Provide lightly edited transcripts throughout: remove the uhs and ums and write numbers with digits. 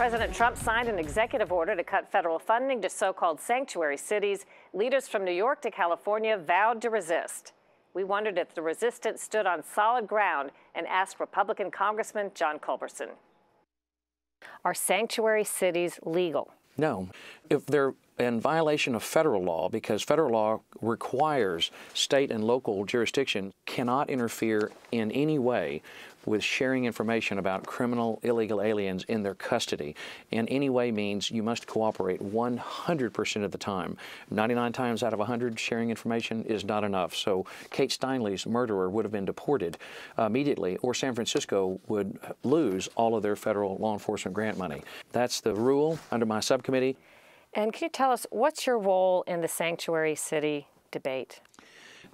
President Trump signed an executive order to cut federal funding to so-called sanctuary cities. Leaders from New York to California vowed to resist. We wondered if the resistance stood on solid ground and asked Republican Congressman John Culberson. Are sanctuary cities legal? No. If they're in violation of federal law, because federal law requires state and local jurisdiction cannot interfere in any way with sharing information about criminal illegal aliens in their custody. In any way means you must cooperate 100% of the time. 99 times out of 100 sharing information is not enough. So Kate Steinle's murderer would have been deported immediately, or San Francisco would lose all of their federal law enforcement grant money. That's the rule under my subcommittee. And can you tell us, what's your role in the sanctuary city debate?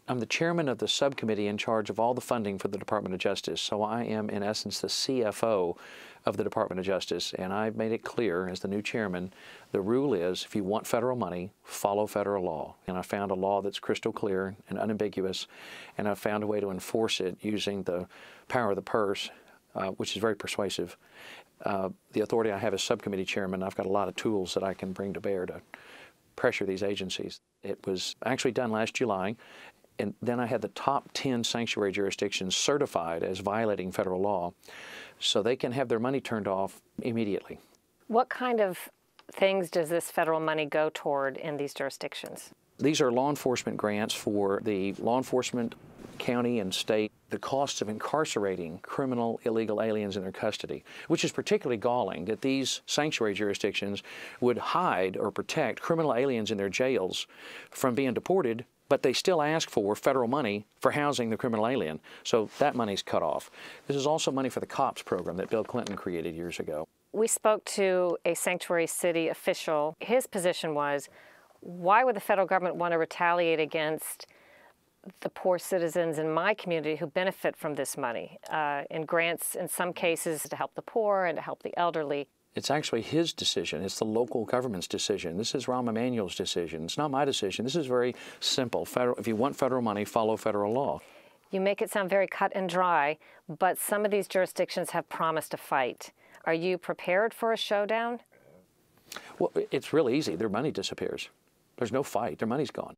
I'm the chairman of the subcommittee in charge of all the funding for the Department of Justice, so I am, in essence, the CFO of the Department of Justice, and I've made it clear as the new chairman, the rule is if you want federal money, follow federal law. And I found a law that's crystal clear and unambiguous, and I found a way to enforce it using the power of the purse, which is very persuasive. The authority I have as subcommittee chairman, I've got a lot of tools that I can bring to bear to pressure these agencies. It was actually done last July. And then I had the top 10 sanctuary jurisdictions certified as violating federal law, so they can have their money turned off immediately. What kind of things does this federal money go toward in these jurisdictions? These are law enforcement grants for the law enforcement, county and state, the costs of incarcerating criminal illegal aliens in their custody, which is particularly galling that these sanctuary jurisdictions would hide or protect criminal aliens in their jails from being deported, but they still ask for federal money for housing the criminal alien. So that money's cut off. This is also money for the COPS program that Bill Clinton created years ago. We spoke to a sanctuary city official. His position was, why would the federal government want to retaliate against the poor citizens in my community who benefit from this money in grants, in some cases, to help the poor and to help the elderly? It's actually his decision. It's the local government's decision. This is Rahm Emanuel's decision. It's not my decision. This is very simple. If you want federal money, follow federal law. You make it sound very cut and dry, but some of these jurisdictions have promised to fight. Are you prepared for a showdown? Well, it's really easy. Their money disappears. There's no fight. Their money's gone.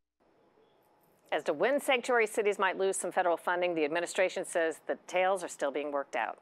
As to when sanctuary cities might lose some federal funding, the administration says the details are still being worked out.